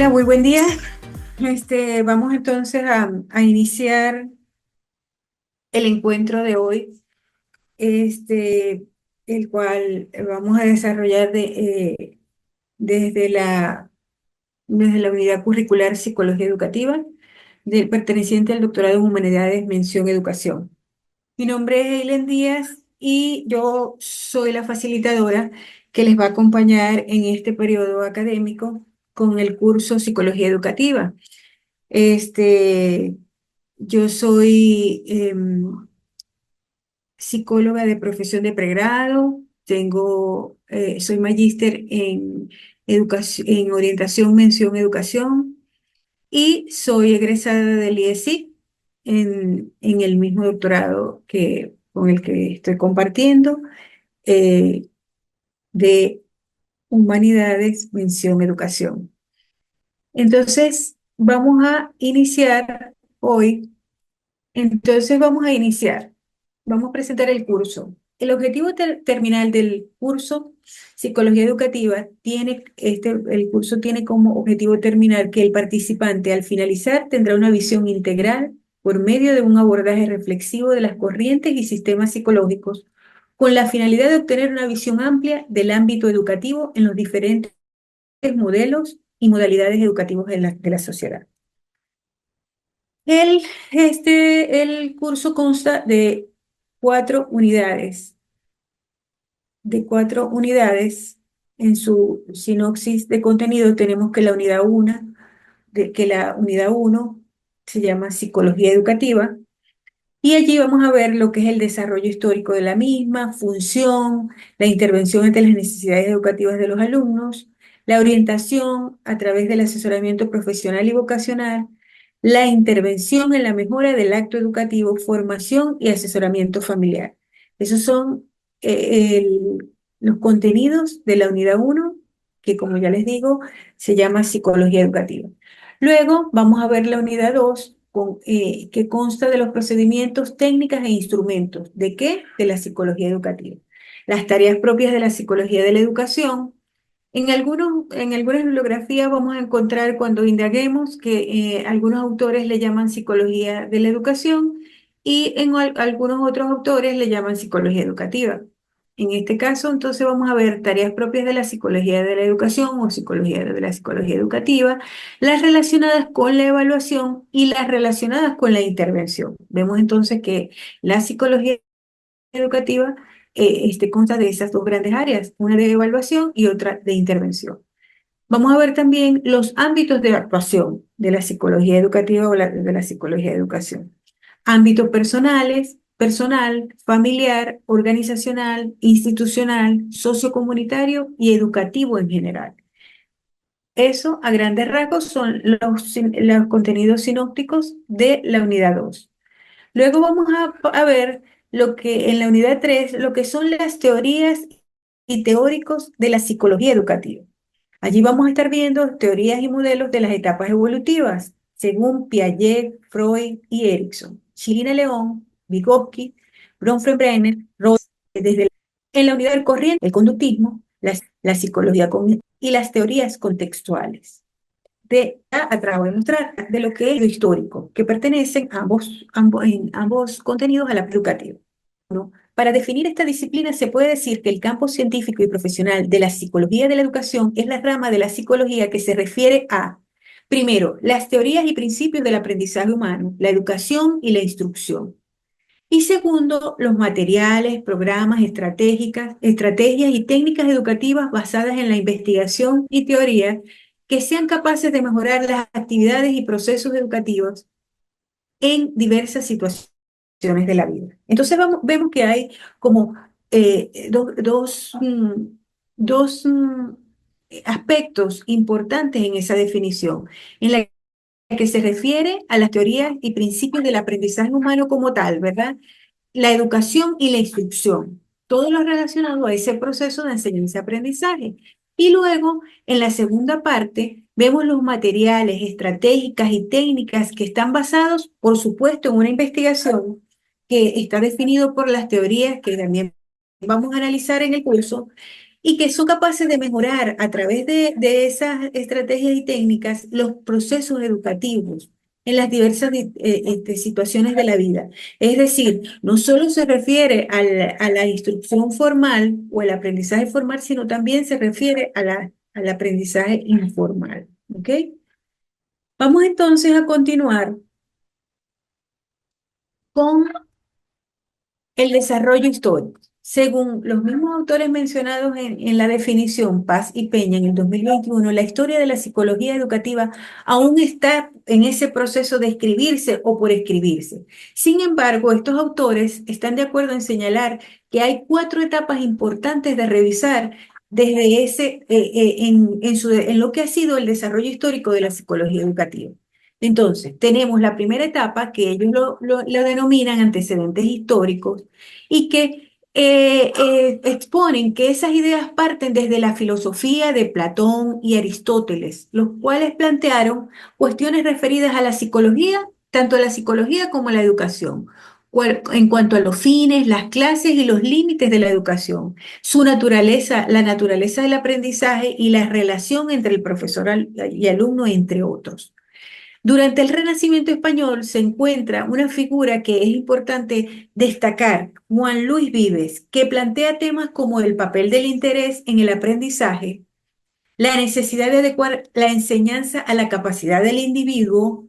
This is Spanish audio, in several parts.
Hola, muy buen día. Vamos entonces a iniciar el encuentro de hoy, este, el cual vamos a desarrollar desde desde la unidad curricular Psicología Educativa, perteneciente al doctorado en Humanidades, mención Educación. Mi nombre es Eileen Díaz y yo soy la facilitadora que les va a acompañar en este periodo académico con el curso Psicología Educativa. Este, yo soy psicóloga de profesión de pregrado, soy magíster en educación, en orientación, mención, educación y soy egresada del IESI en el mismo doctorado con el que estoy compartiendo eh, de humanidades, mención, educación. Entonces, vamos a iniciar hoy. Entonces vamos a iniciar. Vamos a presentar el curso. El objetivo terminal del curso Psicología Educativa el curso tiene como objetivo terminal que el participante al finalizar tendrá una visión integral por medio de un abordaje reflexivo de las corrientes y sistemas psicológicos, con la finalidad de obtener una visión amplia del ámbito educativo en los diferentes modelos y modalidades educativos de la sociedad. El curso consta de cuatro unidades, En su sinopsis de contenido tenemos que la unidad 1 se llama Psicología Educativa, y allí vamos a ver lo que es el desarrollo histórico de la misma, función, la intervención ante las necesidades educativas de los alumnos, la orientación a través del asesoramiento profesional y vocacional, la intervención en la mejora del acto educativo, formación y asesoramiento familiar. Esos son los contenidos de la unidad 1, que como ya les digo, se llama Psicología Educativa. Luego vamos a ver la unidad 2, que consta de los procedimientos, técnicas e instrumentos. ¿De qué? De la psicología educativa. Las tareas propias de la psicología de la educación. En algunas bibliografías vamos a encontrar cuando indaguemos que algunos autores le llaman psicología de la educación y algunos otros autores le llaman psicología educativa. En este caso, entonces vamos a ver tareas propias de la psicología de la educación o psicología de la psicología educativa, las relacionadas con la evaluación y las relacionadas con la intervención. Vemos entonces que la psicología educativa consta de esas dos grandes áreas, una de evaluación y otra de intervención. Vamos a ver también los ámbitos de actuación de la psicología educativa de la psicología de educación. Ámbitos personal, familiar, organizacional, institucional, sociocomunitario y educativo en general. Eso, a grandes rasgos, son los contenidos sinópticos de la unidad 2. Luego vamos a ver lo que en la unidad 3, lo que son las teorías y teóricos de la psicología educativa. Allí vamos a estar viendo teorías y modelos de las etapas evolutivas, según Piaget, Freud y Erikson, Chilina León, Vygotsky, Bronfenbrenner, Ross, en la unidad del corriente, el conductismo, la psicología cognitiva y las teorías contextuales. Voy a mostrar de lo que es lo histórico, que pertenecen en ambos contenidos a la educativa, ¿no? Para definir esta disciplina se puede decir que el campo científico y profesional de la psicología de la educación es la rama de la psicología que se refiere a, primero, las teorías y principios del aprendizaje humano, la educación y la instrucción. Y segundo, los materiales, programas, estrategias y técnicas educativas basadas en la investigación y teoría que sean capaces de mejorar las actividades y procesos educativos en diversas situaciones de la vida. Entonces vemos que hay como dos aspectos importantes en esa definición, en la que se refiere a las teorías y principios del aprendizaje humano como tal, ¿verdad? La educación y la instrucción, todo lo relacionado a ese proceso de enseñanza-aprendizaje. Y luego, en la segunda parte, vemos los materiales, estratégicas y técnicas que están basados, por supuesto, en una investigación que está definido por las teorías que también vamos a analizar en el curso, y que son capaces de mejorar a través de esas estrategias y técnicas los procesos educativos en las diversas situaciones de la vida. Es decir, no solo se refiere a la instrucción formal o el aprendizaje formal, sino también se refiere al aprendizaje informal. ¿Ok? Vamos entonces a continuar con el desarrollo histórico. Según los mismos autores mencionados en la definición Paz y Peña en el 2021, la historia de la psicología educativa aún está en ese proceso de escribirse o por escribirse. Sin embargo, estos autores están de acuerdo en señalar que hay cuatro etapas importantes de revisar desde en lo que ha sido el desarrollo histórico de la psicología educativa. Entonces, tenemos la primera etapa que ellos lo denominan antecedentes históricos y que exponen que esas ideas parten desde la filosofía de Platón y Aristóteles, los cuales plantearon cuestiones referidas a la psicología, tanto a la psicología como a la educación, en cuanto a los fines, las clases y los límites de la educación, su naturaleza, la naturaleza del aprendizaje y la relación entre el profesor y alumno, entre otros. Durante el Renacimiento español se encuentra una figura que es importante destacar, Juan Luis Vives, que plantea temas como el papel del interés en el aprendizaje, la necesidad de adecuar la enseñanza a la capacidad del individuo,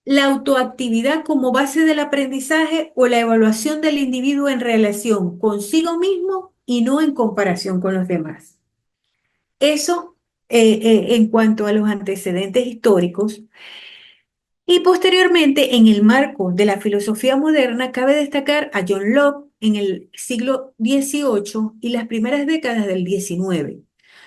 la autoactividad como base del aprendizaje o la evaluación del individuo en relación consigo mismo y no en comparación con los demás. Eso en cuanto a los antecedentes históricos. Y posteriormente, en el marco de la filosofía moderna, cabe destacar a John Locke en el siglo XVIII y las primeras décadas del XIX,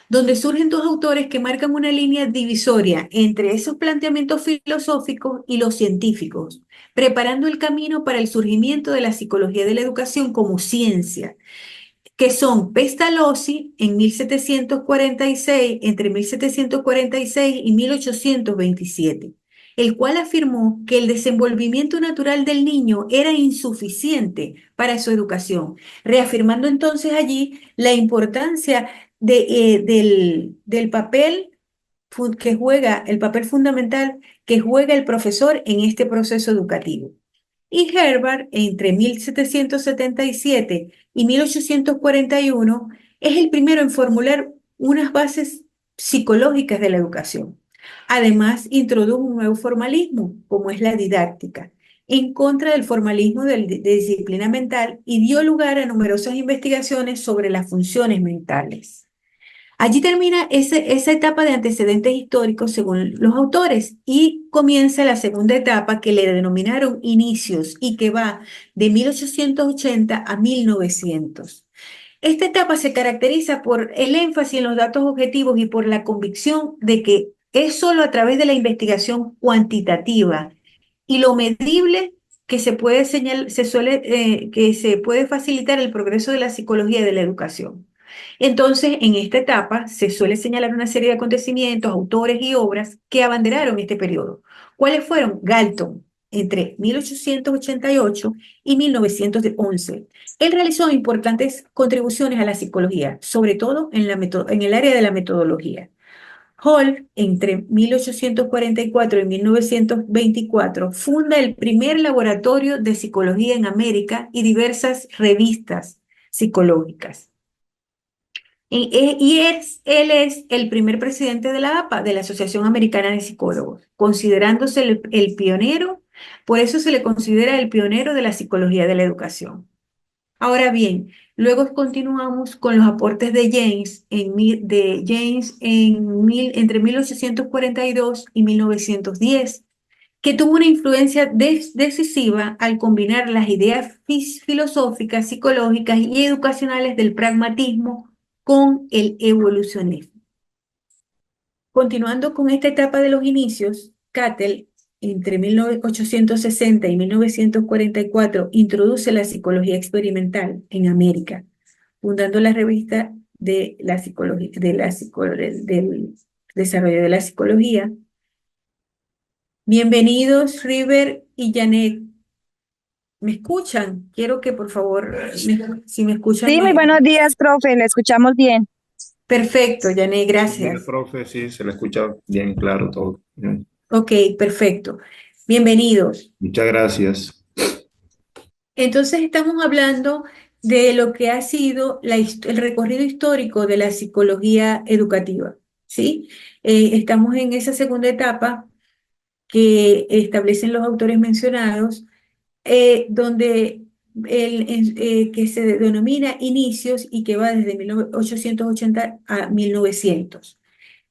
donde surgen dos autores que marcan una línea divisoria entre esos planteamientos filosóficos y los científicos, preparando el camino para el surgimiento de la psicología de la educación como ciencia, que son Pestalozzi en 1746, entre 1746 y 1827, el cual afirmó que el desenvolvimiento natural del niño era insuficiente para su educación, reafirmando entonces allí la importancia del papel que juega, el papel fundamental que juega el profesor en este proceso educativo. Y Herbert, entre 1777 y 1841, es el primero en formular unas bases psicológicas de la educación. Además, introdujo un nuevo formalismo, como es la didáctica, en contra del formalismo de disciplina mental y dio lugar a numerosas investigaciones sobre las funciones mentales. Allí termina esa etapa de antecedentes históricos según los autores y comienza la segunda etapa que le denominaron inicios y que va de 1880 a 1900. Esta etapa se caracteriza por el énfasis en los datos objetivos y por la convicción de que es solo a través de la investigación cuantitativa y lo medible que se puede que se puede facilitar el progreso de la psicología y de la educación. Entonces, en esta etapa se suele señalar una serie de acontecimientos, autores y obras que abanderaron este periodo. ¿Cuáles fueron? Galton, entre 1888 y 1911. Él realizó importantes contribuciones a la psicología, sobre todo en el área de la metodología. Hall, entre 1844 y 1924, funda el primer laboratorio de psicología en América y diversas revistas psicológicas. Él es el primer presidente de la APA, de la Asociación Americana de Psicólogos, considerándose el pionero, por eso se le considera el pionero de la psicología de la educación. Ahora bien, luego continuamos con los aportes de James, entre 1842 y 1910, que tuvo una influencia decisiva al combinar las ideas filosóficas, psicológicas y educacionales del pragmatismo con el evolucionismo. Continuando con esta etapa de los inicios, Cattell, entre 1860 y 1944, introduce la psicología experimental en América, fundando la revista de la psicología, del desarrollo de la psicología. Bienvenidos, River y Janet. ¿Me escuchan? Quiero que por favor, si me escuchan, Sí, muy me... buenos días, profe, le escuchamos bien. Perfecto, Yané, Mira, gracias. profe, sí, se le escucha bien claro todo. Bien. Ok, perfecto. Bienvenidos. Muchas gracias. Entonces estamos hablando de lo que ha sido el recorrido histórico de la psicología educativa, ¿sí? Estamos en esa segunda etapa que establecen los autores mencionados, donde que se denomina inicios y que va desde 1880 a 1900.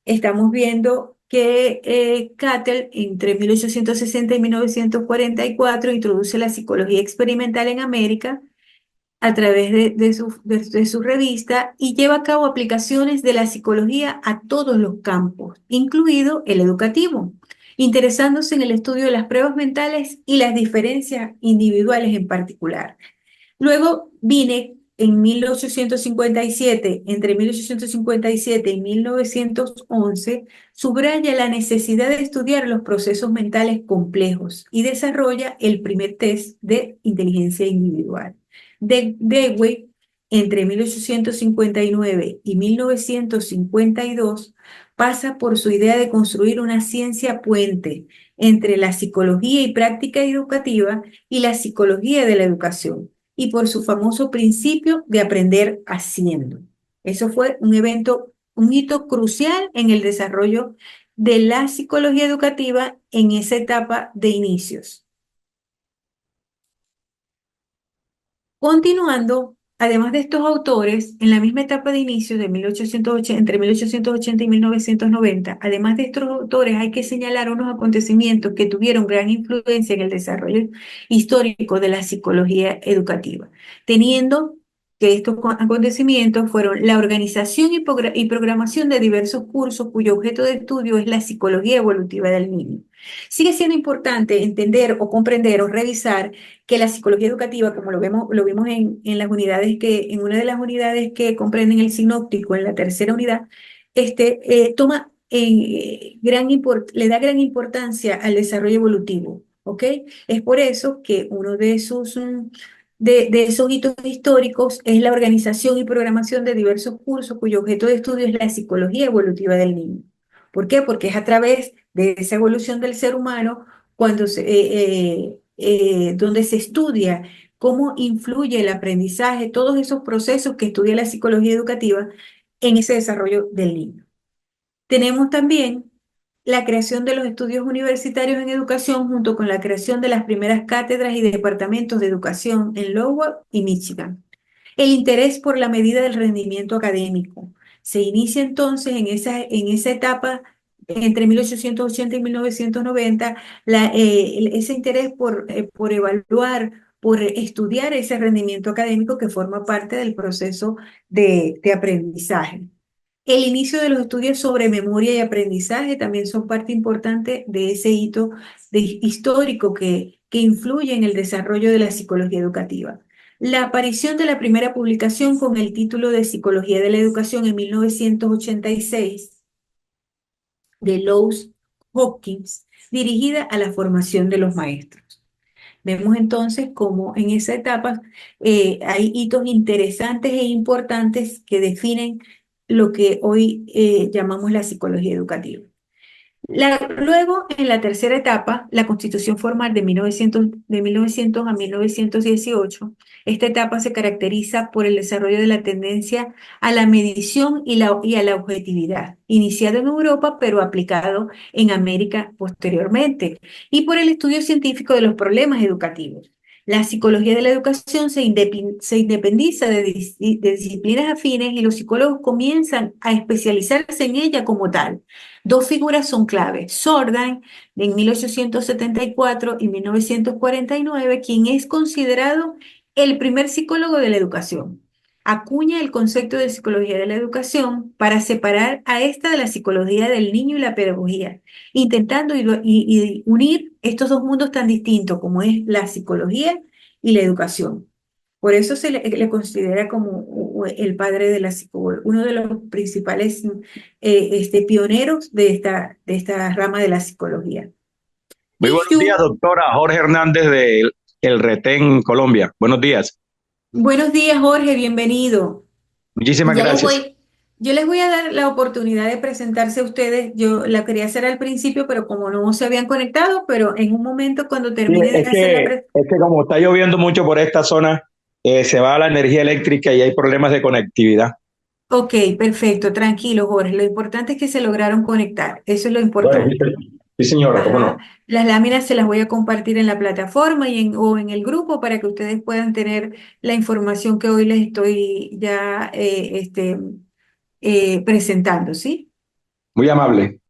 Estamos viendo que Cattell entre 1860 y 1944 introduce la psicología experimental en América a través de su revista y lleva a cabo aplicaciones de la psicología a todos los campos, incluido el educativo, interesándose en el estudio de las pruebas mentales y las diferencias individuales en particular. Luego vine en 1857, entre 1857 y 1911, subraya la necesidad de estudiar los procesos mentales complejos y desarrolla el primer test de inteligencia individual. Dewey, entre 1859 y 1952, pasa por su idea de construir una ciencia puente entre la psicología y práctica educativa y la psicología de la educación y por su famoso principio de aprender haciendo. Eso fue un evento, un hito crucial en el desarrollo de la psicología educativa en esa etapa de inicios. Continuando, además de estos autores, en la misma etapa de inicios de 1880, entre 1880 y 1990, además de estos autores, hay que señalar unos acontecimientos que tuvieron gran influencia en el desarrollo histórico de la psicología educativa, teniendo que estos acontecimientos fueron la organización y programación de diversos cursos cuyo objeto de estudio es la psicología evolutiva del niño. Sigue siendo importante entender o comprender o revisar que la psicología educativa, como lo vimos en las unidades en una de las unidades que comprenden el sinóptico, en la tercera unidad, toma le da gran importancia al desarrollo evolutivo, ¿ok? Es por eso que uno de esos hitos históricos es la organización y programación de diversos cursos cuyo objeto de estudio es la psicología evolutiva del niño. ¿Por qué? Porque es a través de esa evolución del ser humano donde se estudia cómo influye el aprendizaje, todos esos procesos que estudia la psicología educativa en ese desarrollo del niño. Tenemos también la creación de los estudios universitarios en educación junto con la creación de las primeras cátedras y departamentos de educación en Iowa y Michigan. El interés por la medida del rendimiento académico. Se inicia entonces en esa etapa entre 1880 y 1990 ese interés por evaluar, por estudiar ese rendimiento académico que forma parte del proceso de aprendizaje. El inicio de los estudios sobre memoria y aprendizaje también son parte importante de ese hito histórico que influye en el desarrollo de la psicología educativa. La aparición de la primera publicación con el título de Psicología de la Educación en 1986 de Louis Hopkins, dirigida a la formación de los maestros. Vemos entonces cómo en esa etapa hay hitos interesantes e importantes que definen lo que hoy llamamos la psicología educativa. Luego, en la tercera etapa, la Constitución Formal de 1900 a 1918, esta etapa se caracteriza por el desarrollo de la tendencia a la medición y a la objetividad, iniciado en Europa, pero aplicado en América posteriormente, y por el estudio científico de los problemas educativos. La psicología de la educación se independiza de disciplinas afines y los psicólogos comienzan a especializarse en ella como tal. Dos figuras son claves: Sordan, en 1874 y 1949, quien es considerado el primer psicólogo de la educación. Acuña el concepto de psicología de la educación para separar a esta de la psicología del niño y la pedagogía, intentando y unir estos dos mundos tan distintos como es la psicología y la educación. Por eso le considera como el padre de la psicología, uno de los principales pioneros de esta rama de la psicología. Muy Y buenos días, Jung, doctora Jorge Hernández de El Retén, Colombia. Buenos días. buenos días, Jorge, bienvenido. Muchísimas Ya les gracias. voy, Yo les voy a dar la oportunidad de presentarse a ustedes. Yo la quería hacer al principio, pero como no se habían conectado, pero en un momento cuando Sí, termine de hacer la presentación. es que como está lloviendo mucho por esta zona, se va la energía eléctrica y hay problemas de conectividad. Ok, perfecto, tranquilo, Jorge. Lo importante es que se lograron conectar. Eso es lo Bueno, sí, importante. sí, señora, cómo Ajá. no. Las láminas se las voy a compartir en la plataforma o en el grupo para que ustedes puedan tener la información que hoy les estoy ya presentando, ¿sí? Muy amable.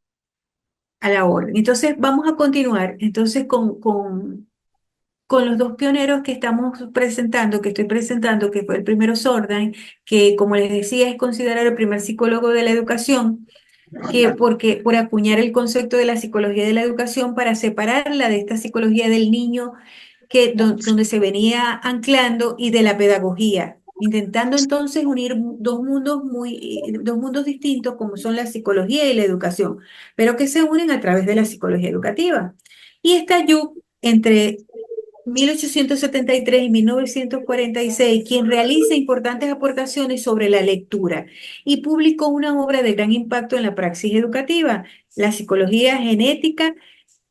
A la orden. Entonces, vamos a continuar entonces con los dos pioneros que estamos presentando, que estoy presentando, que fue el primero Sordan, que como les decía es considerado el primer psicólogo de la educación, que porque por acuñar el concepto de la psicología de la educación para separarla de esta psicología del niño donde se venía anclando y de la pedagogía, intentando entonces unir dos mundos distintos como son la psicología y la educación, pero que se unen a través de la psicología educativa. Y está Yuc entre 1873 y 1946, quien realiza importantes aportaciones sobre la lectura y publicó una obra de gran impacto en la praxis educativa, La psicología genética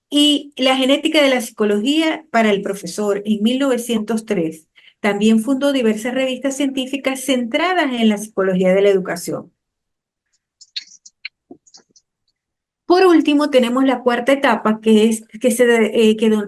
y la genética de la psicología para el profesor en 1903. También fundó diversas revistas científicas centradas en la psicología de la educación. Por último, tenemos la cuarta etapa, que es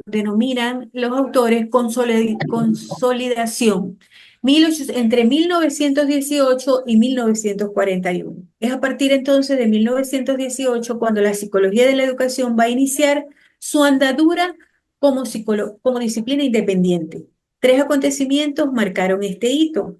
denominan los autores consolidación, entre 1918 y 1941. Es a partir entonces de 1918 cuando la psicología de la educación va a iniciar su andadura como disciplina independiente. Tres acontecimientos marcaron este hito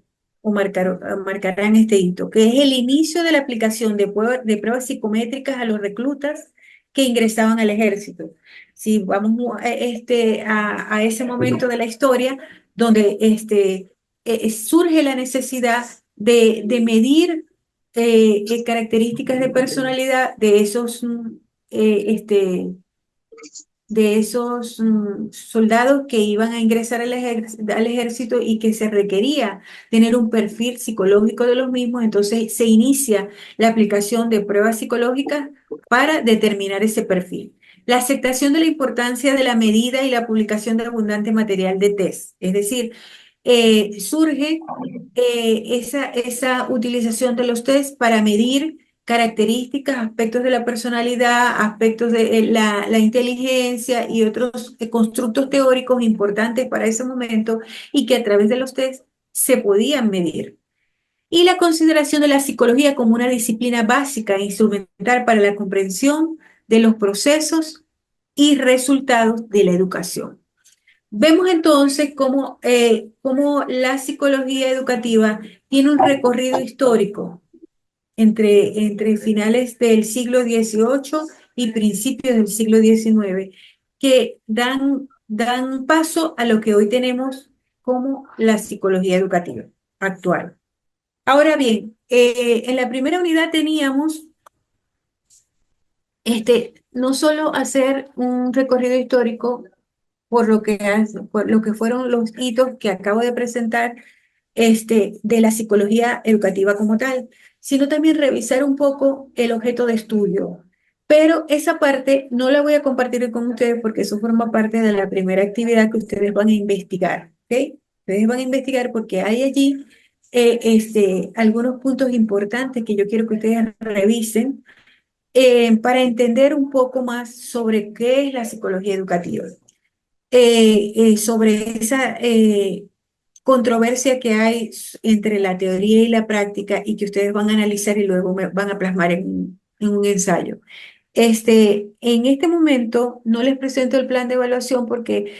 marcarán este hito, que es el inicio de la aplicación de pruebas psicométricas a los reclutas que ingresaban al ejército. Si vamos a ese momento de la historia donde surge la necesidad de medir características de personalidad eh, este, de esos soldados que iban a ingresar al ejército y que se requería tener un perfil psicológico de los mismos, entonces se inicia la aplicación de pruebas psicológicas para determinar ese perfil. La aceptación de la importancia de la medida y la publicación de abundante material de test, es decir, surge esa utilización de los test para medir características, aspectos de la personalidad, aspectos de la inteligencia y otros constructos teóricos importantes para ese momento y que a través de los test se podían medir. Y la consideración de la psicología como una disciplina básica e instrumental para la comprensión de los procesos y resultados de la educación. Vemos entonces cómo la psicología educativa tiene un recorrido histórico entre finales del siglo XVIII y principios del siglo XIX, que dan paso a lo que hoy tenemos como la psicología educativa actual. Ahora bien, en la primera unidad teníamos no solo hacer un recorrido histórico por lo que fueron los hitos que acabo de presentar de la psicología educativa como tal, sino también revisar un poco el objeto de estudio. Pero esa parte no la voy a compartir con ustedes porque eso forma parte de la primera actividad que ustedes van a investigar, ¿ok? Ustedes van a investigar porque hay allí algunos puntos importantes que yo quiero que ustedes revisen para entender un poco más sobre qué es la psicología educativa, sobre esa controversia que hay entre la teoría y la práctica y que ustedes van a analizar y luego van a plasmar en un ensayo. En este momento no les presento el plan de evaluación porque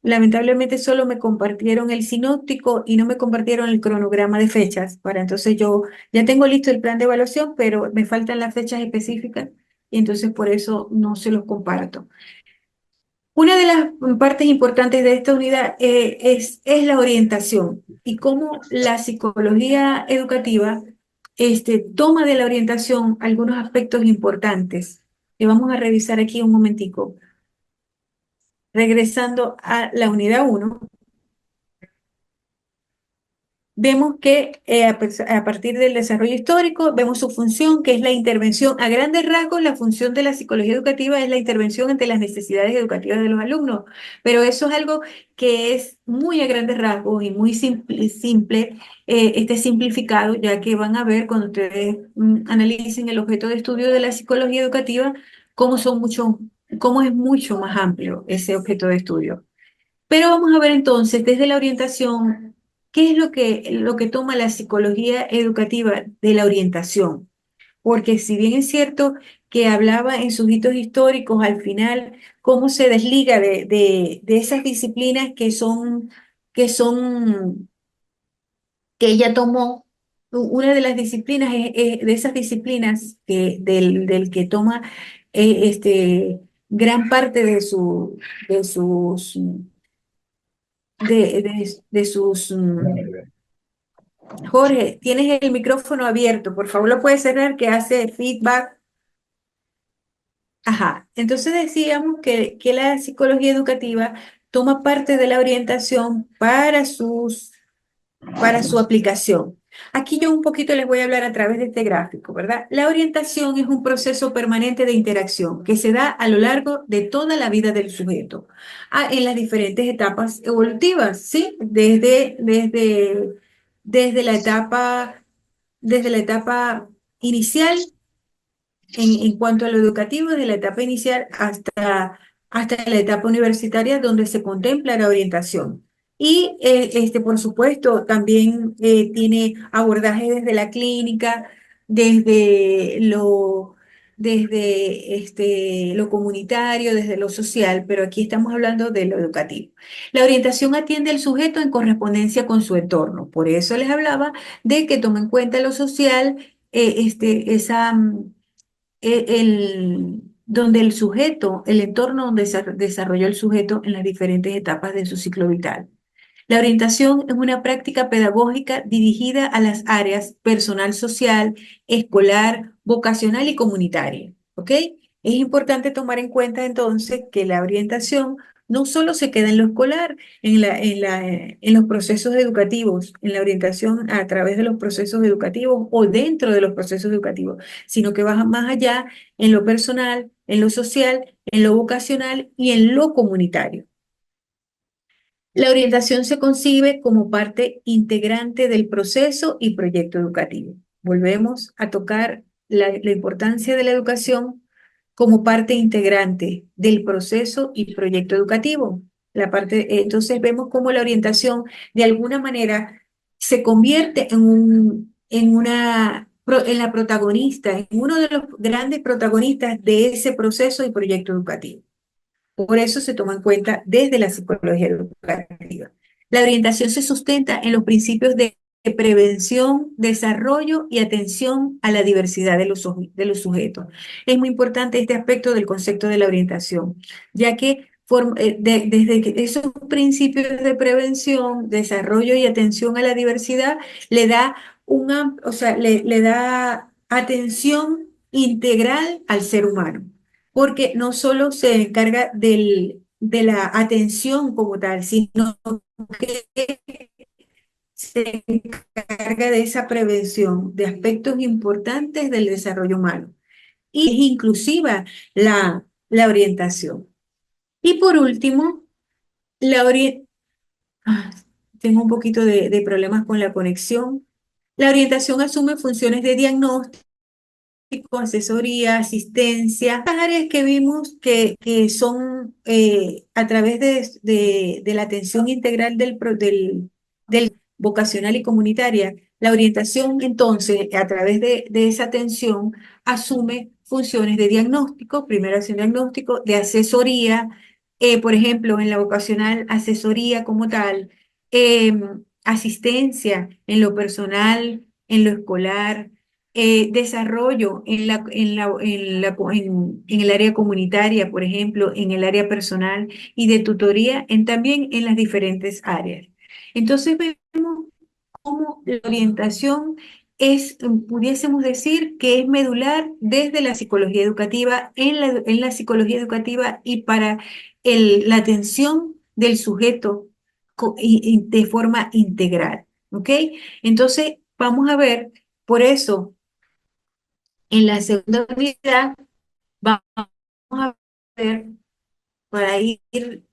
lamentablemente solo me compartieron el sinóptico y no me compartieron el cronograma de fechas. Entonces yo ya tengo listo el plan de evaluación, pero me faltan las fechas específicas y entonces por eso no se los comparto. Una de las partes importantes de esta unidad es la orientación y cómo la psicología educativa toma de la orientación algunos aspectos importantes que vamos a revisar aquí un momentico. Regresando a la unidad 1, vemos que a partir del desarrollo histórico, vemos su función, que es la intervención. A grandes rasgos, la función de la psicología educativa es la intervención ante las necesidades educativas de los alumnos, pero eso es algo que es muy a grandes rasgos y muy simple, simplificado, ya que van a ver cuando ustedes analicen el objeto de estudio de la psicología educativa, cómo es mucho más amplio ese objeto de estudio. Pero vamos a ver entonces desde la orientación, ¿qué es lo que toma la psicología educativa de la orientación? Porque si bien es cierto que hablaba en sus hitos históricos, al final, cómo se desliga de esas disciplinas que ella tomó, una de las disciplinas, de esas disciplinas del que toma gran parte de sus de sus... Jorge, tienes el micrófono abierto, por favor lo puedes cerrar que hace feedback. Ajá, entonces decíamos que la psicología educativa toma parte de la orientación para su aplicación. Aquí yo un poquito les voy a hablar a través de este gráfico, ¿verdad? La orientación es un proceso permanente de interacción que se da a lo largo de toda la vida del sujeto, en las diferentes etapas evolutivas, ¿sí? Desde desde la etapa inicial en cuanto a lo educativo, desde la etapa inicial hasta la etapa universitaria donde se contempla la orientación. Y por supuesto, también tiene abordaje desde la clínica, desde lo comunitario, desde lo social, pero aquí estamos hablando de lo educativo. La orientación atiende al sujeto en correspondencia con su entorno. Por eso les hablaba de que toma en cuenta lo social, donde el sujeto, el entorno donde se desarrolló el sujeto en las diferentes etapas de su ciclo vital. La orientación es una práctica pedagógica dirigida a las áreas personal, social, escolar, vocacional y comunitaria. ¿Ok? Es importante tomar en cuenta entonces que la orientación no solo se queda en lo escolar, en los procesos educativos, en la orientación a través de los procesos educativos o dentro de los procesos educativos, sino que va más allá en lo personal, en lo social, en lo vocacional y en lo comunitario. La orientación se concibe como parte integrante del proceso y proyecto educativo. Volvemos a tocar la importancia de la educación como parte integrante del proceso y proyecto educativo. Entonces vemos cómo la orientación de alguna manera se convierte en la protagonista, en uno de los grandes protagonistas de ese proceso y proyecto educativo. Por eso se toma en cuenta desde la psicología educativa. La orientación se sustenta en los principios de prevención, desarrollo y atención a la diversidad de los sujetos. Es muy importante este aspecto del concepto de la orientación, ya que desde esos principios de prevención, desarrollo y atención a la diversidad le da le da atención integral al ser humano porque no solo se encarga de la atención como tal, sino que se encarga de esa prevención de aspectos importantes del desarrollo humano. Y es inclusiva la orientación. Y por último, la ori- ah, tengo un poquito de problemas con la conexión. La orientación asume funciones de diagnóstico, asesoría, asistencia, las áreas que vimos que son a través de la atención integral del vocacional y comunitaria. La orientación, entonces, a través de esa atención, asume funciones de diagnóstico, primero hace un diagnóstico, de asesoría, por ejemplo, en la vocacional, asesoría como tal, asistencia en lo personal, en lo escolar, desarrollo en el área comunitaria, por ejemplo, en el área personal y de tutoría también en las diferentes áreas. Entonces vemos cómo la orientación pudiésemos decir que es medular desde la psicología educativa, en la psicología educativa y para la atención del sujeto de forma integral. ¿ok? Entonces, vamos a ver, por eso, en la segunda unidad, vamos a ver, para ir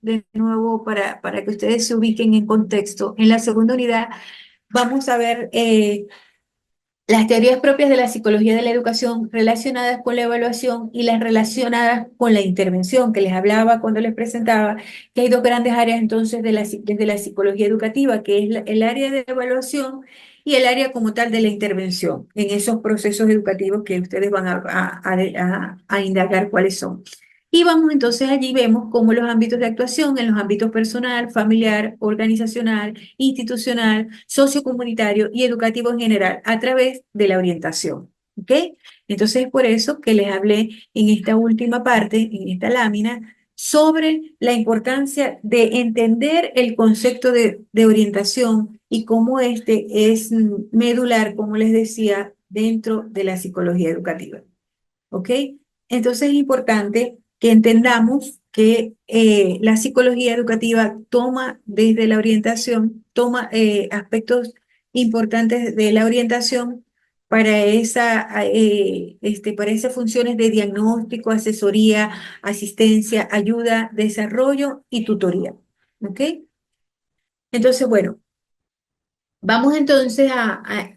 de nuevo, para que ustedes se ubiquen en contexto, en la segunda unidad vamos a ver las teorías propias de la psicología de la educación relacionadas con la evaluación y las relacionadas con la intervención, que les hablaba cuando les presentaba, que hay dos grandes áreas entonces desde la psicología educativa, que es el área de evaluación y el área como tal de la intervención, en esos procesos educativos que ustedes van a indagar cuáles son. Y vamos entonces allí, vemos cómo los ámbitos de actuación en los ámbitos personal, familiar, organizacional, institucional, sociocomunitario y educativo en general a través de la orientación. ¿Ok? Entonces es por eso que les hablé en esta última parte, en esta lámina, sobre la importancia de entender el concepto de orientación y cómo este es medular, como les decía, dentro de la psicología educativa. ¿Ok? Entonces es importante que entendamos que la psicología educativa toma desde la orientación, toma aspectos importantes de la orientación para esas funciones de diagnóstico, asesoría, asistencia, ayuda, desarrollo y tutoría. ¿Ok? Entonces, bueno. Vamos entonces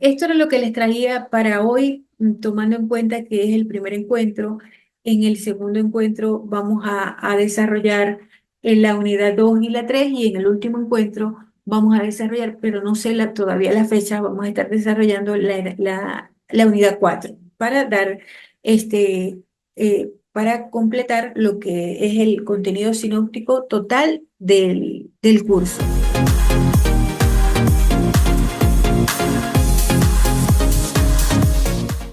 esto era lo que les traía para hoy, tomando en cuenta que es el primer encuentro. En el segundo encuentro vamos a desarrollar en la unidad 2 y la 3 y en el último encuentro vamos a desarrollar, pero no sé todavía la fecha, vamos a estar desarrollando la unidad 4 para dar para completar lo que es el contenido sinóptico total del curso.